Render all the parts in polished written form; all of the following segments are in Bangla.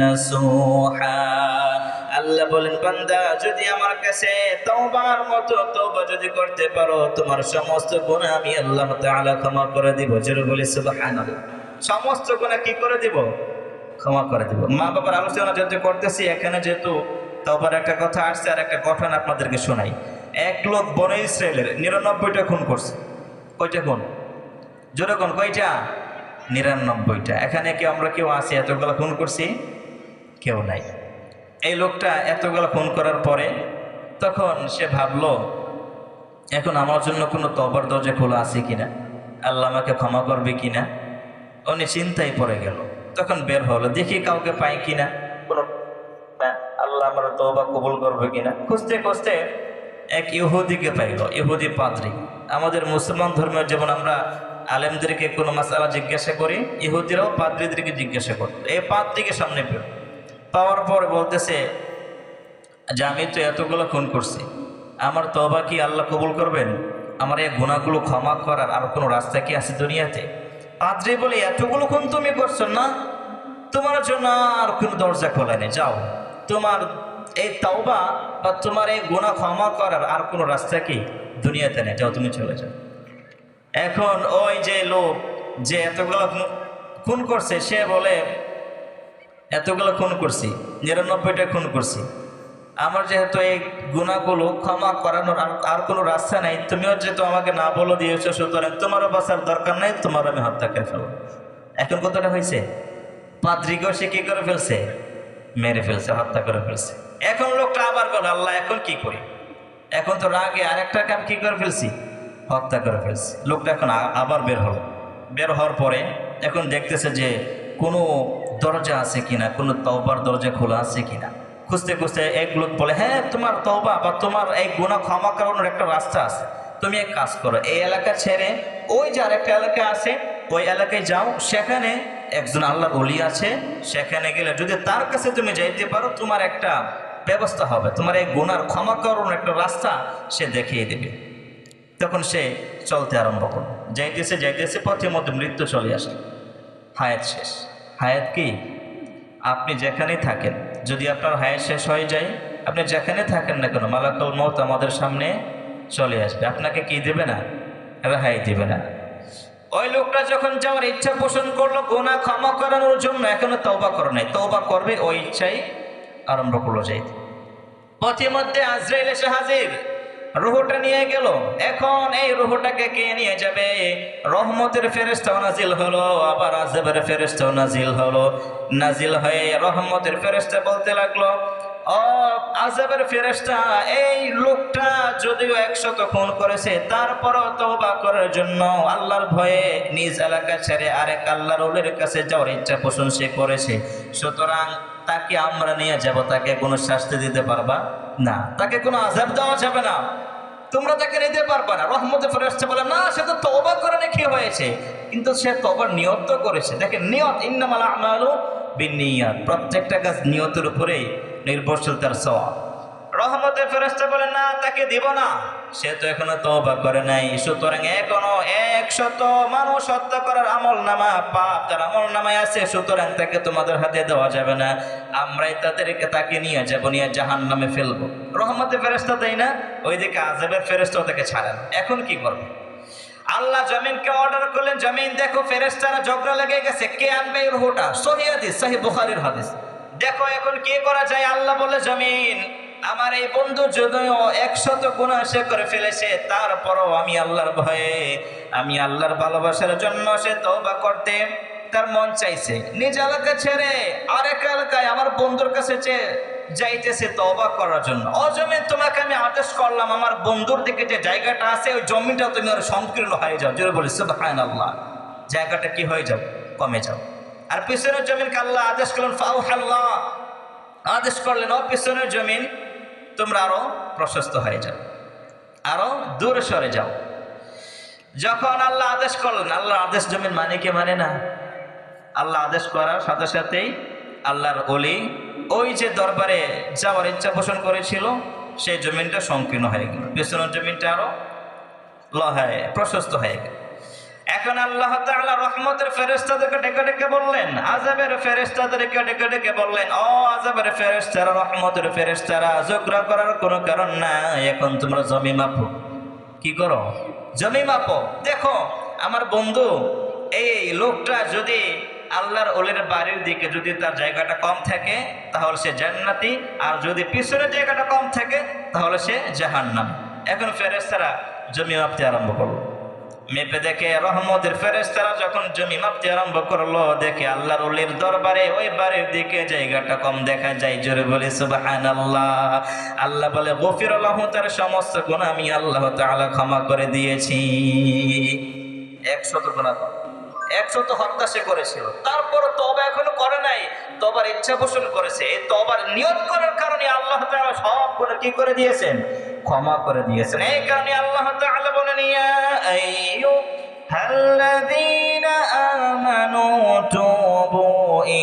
নাসুহা। আল্লাহ বলেন, বান্দা যদি আমার কাছে তওবার মতো তওবা যদি করতে পারো, তোমার সমস্ত গুনাহ আমি আল্লাহ তাআলা ক্ষমা করে দিব। জোরে বলি সুবহানাল্লাহ। সমস্ত গুনাহ কি করে দিব? ক্ষমা করে দিব। মা বাবার আলোচনা যেহেতু করতেছি, এখানে যেহেতু তওবার একটা কথা আসছে, আর একটা ঘটনা আপনাদেরকে শোনাই। এক লোক বনে ইসরায়েলের ৯৯টা খুন করছে। কয়টা খুন? জোরে কোন কয়টা? ৯৯টা। এখানে আমরা কেউ আছি এতগুলো খুন করছি? কেউ নাই। এই লোকটা এতগুলো খুন করার পরে তখন সে ভাবলো, এখন আমার জন্য কোনো তওবার দরজা খোলা আছে কিনা, আল্লাহ আমাকে ক্ষমা করবে কিনা। উনি চিন্তায় পড়ে গেল। তখন বের হলো, দেখি কাউকে পাই কিনা, কোনো আল্লাহ আমার তওবা কবুল করবে কিনা। খুঁজতে খুঁজতে এক ইহুদিকে পাইল, ইহুদি পাদ্রী। আমাদের মুসলমান ধর্মের যেমন আমরা আলেমদেরকে কোনো মাসালা জিজ্ঞাসা করি, ইহুদিরাও পাদ্রীদেরকে জিজ্ঞাসা করত। এই পাদ্রীকে সামনে পেল, পাওয়ার পর বলতেছে যে আমি তো এতগুলো খুন করছি, আমার তওবা কি আল্লাহ কবুল করবেন? আমার এই গুনাহগুলো ক্ষমা করার আর কোনো রাস্তা কি আছে দুনিয়াতে? পাদ্রী বলে, এতগুলো খুন তুমি করছো না, তোমার জন্য আর কোনো দরজা খোলা নেই, যাও। তোমার এই তওবা বা তোমার এই গুনাহ ক্ষমা করার আর কোনো রাস্তা কি দুনিয়াতে নেই, যাও তুমি চলে যাও। এখন ওই যে লোক যে এতগুলো খুন করছে, সে বলে, এতগুলো খুন করছি, ৯৯টা খুন করছি, আমার যেহেতু এই গুনাহগুলো ক্ষমা করানোর আর কোনো রাস্তা নাই, তুমিও যেহেতু আমাকে না বলে দিয়েছো, সুতরাং তোমারও বাঁচার দরকার নাই, তোমার আমি হত্যা করে ফেলবো। এখন কতটা হয়েছে? পাদ্রীকেও সে কি করে ফেলছে? মেরে ফেলছে, হত্যা করে ফেলছে। এখন লোকটা আবার বলে, আল্লাহ এখন কি করি? এখন তো রাগে আরেকটা কাম কি করে ফেলছি, হত্যা করে ফেলছি। লোকটা এখন আবার বের হলো। বের হওয়ার পরে এখন দেখতেছে যে কোনো দরজা আছে কিনা, কোনো তওবার দরজা খোলা আছে কিনা। খুঁজতে খুঁজতে এক লোক বলে, হ্যাঁ, তোমার তওবা বা তোমার এই গুনাহ ক্ষমা করানোর একটা রাস্তা আছে। তুমি এক কাজ করো, এই এলাকা ছেড়ে ওই যে আরেকটা এলাকা আছে, ওই এলাকায় যাও, সেখানে একজন আল্লাহর ওলি আছে, সেখানে গেলে যদি তার কাছে তুমি যাইতে পারো, তোমার একটা ব্যবস্থা হবে, তোমার এই গুনার ক্ষমা করানোর একটা রাস্তা সে দেখিয়ে দেবে। তখন সে চলতে আরম্ভ করলো, যাইতেছে যাইতেছে, পথের মধ্যে মৃত্যু চলে আসে, হায়াত শেষ। হায়াত কি? আপনি যেখানেই থাকেন, যদি আপনার হায়াত শেষ হয়ে যায়, আপনি যেখানে থাকেন না কেন, মালাকুল মউত আমাদের সামনে চলে আসবে, আপনাকে কি দেবে না? রেহাই দিবে না। ওই লোকটা যখন যাওয়ার ইচ্ছা পোষণ করলো গুনাহ ক্ষমা করানোর জন্য, এখনো তওবা করে নাই, তওবা করবে ওই ইচ্ছাই আরম্ভ করলো যাইতে। পথের মধ্যে আজরাইল এসে হাজির, রুহটা নিয়ে গেল। এখন এই রুহটাকে কে নিয়ে যাবে? রহমতের ফেরেশতাও নাজিল হলো, আবার আযাবের ফেরেশতাও নাজিল হলো। নাজিল হয়ে রহমতের ফেরেশতা বলতে লাগলো, ও আযাবের ফেরেশতা, এই লোকটা যদিও ১০০ খুন করেছে, তারপরও তওবা করার জন্য আল্লাহর ভয়ে নিজ এলাকা ছেড়ে আরেক আল্লাহর ওলির কাছে যাওয়ার ইচ্ছা পোষণ সে করেছে, সুতরাং তাকে আমরা নিয়ে যাব, তাকে কোনো শাস্তি দিতে পারবা না, তাকে কোনো আযাব দেওয়া যাবে না, তোমরা তাকে নিতে পারবা না। রহমতের ফেরেশতা বলে, না, সে তো তওবা করে কি হয়েছে, কিন্তু সে তওবার নিয়ত তো করেছে। দেখেন, নিয়ত, ইন্নামাল আমালু বিন্নিয়াত, প্রত্যেকটা কাজ নিয়তের উপরেই নির্ভরশীল তার সওয়াব। রহমতের ফেরেশতা বলে, না, তাকে দিব না, সে তো এখনো তওবা করে নাই, সুতরাং এখনো ১০০ মানুষ হত্যা করার আমলনামা, পাপ তার আমলনামায় আছে, সুতরাং তাকে তোমাদের হাতে দেওয়া যাবে না, আমরাই তাকে নিয়ে যাবো, নিয়ে জাহান্নামে ফেলবো। রহমতের ফেরেশতা তাই না, ওইদিকে আযাবের ফেরেশতা তাকে ছাড়েন। এখন কি করবে? আল্লাহ জমিনকে অর্ডার করলেন, জমিন দেখো, ফেরেশতারা ঝগড়া লেগে গেছে, কে আনবে এই রূহটা? সহিহ হাদিস, সহিহ বুখারীর হাদিস। দেখো এখন কি করা যায়। আল্লাহ বলে, জমিন, আমার এই বন্ধু যদিও ১০০ গুনাহ সে করে ফেলেছে, তারপরও আমি আল্লাহর ভয়ে, আমি আল্লাহর ভালোবাসার জন্য সে তওবা করতে তার মন চাইছে, নিজ এলাকা ছেড়ে আরেক এলাকায় আমার বন্ধুর কাছে যাইতেছে তওবা করার জন্য। ও জমিন, তোমাকে আমি আদেশ করলাম, আমার বন্ধুর দিকে যে জায়গাটা আছে, ওই জমিটা তুমি আর সংকীর্ণ হয়ে যাও। জোরে বলি সুবহানাল্লাহ। জায়গাটা কি হয়ে যাও? কমে যাও। আর পিছনের জমিনকে আল্লাহ আদেশ করলেন, ফাউহাল্লাহ, আদেশ করলেন, ও পিছনের জমিন, তোমরা আরো প্রশস্ত হয়ে যাও, আরো দূরে সরে যাও। যখন আল্লাহ আদেশ করলেন, আল্লাহর আদেশ জমিন মানে কি মানে না? আল্লাহ আদেশ করার সাথে সাথেই আল্লাহর ওলি ওই যে দরবারে যাওয়ার ইচ্ছা পোষণ করেছিল, সেই জমিনটা সংকীর্ণ হয়ে গেল, পেছনের জমিনটা আরো প্রশস্ত হয়ে গেল। এখন আল্লাহ তাআলা রহমতের ফেরেশতাদেরকে ডেকে ডেকে বললেন, আযাবের ফেরেশতাদেরকে ডেকে ডেকে বললেন, ও আযাবের ফেরেশতারা, রহমতের ফেরেশতারা, ঝগড়া করার কোনো কারণ নাই, এখন তোমরা জমি মাপো। কি করো? জমি মাপো। দেখো আমার বন্ধু, এই লোকটা যদি আল্লাহর ওলির বাড়ির দিকে যদি তার জায়গাটা কম থাকে তাহলে সে জান্নাতি, আর যদি পিছনের জায়গাটা কম থাকে তাহলে সে জাহান্নাম। এখন ফেরেশতারা জমি মাপতে আরম্ভ করলো। মেপে দেখে রহমতের ফেরেশতারা যখন জমি মাপতে আরম্ভ করলো, দেখে আল্লাহর ওলির দরবারে ওই বাড়ির দিকে জায়গাটা কম দেখা যায়। জোরে বলে সুবহানাল্লাহ। আল্লাহ বলে, গফির লাহু, তার সমস্ত গুনাহ আমি আল্লাহ তাআলা ক্ষমা করে দিয়েছি। 100 গুনাহ, 100 হত্যা সে করেছিল, তারপর তওবা এখনো করে নাই, তওবার ইচ্ছা পোষণ করেছে। এই তওবার নিয়ত করার কারণে আল্লাহ তাআলা সব গুনাহ কি করে দিয়েছেন? ক্ষমা করে দিয়েছেন। এই কারণে আল্লাহ তাআলা বলেন, ইয়া আইয়ুহাল্লাযীনা আমানু তুবু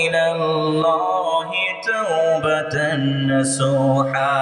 ইলাল্লাহি তাওবাতান নাসুহা।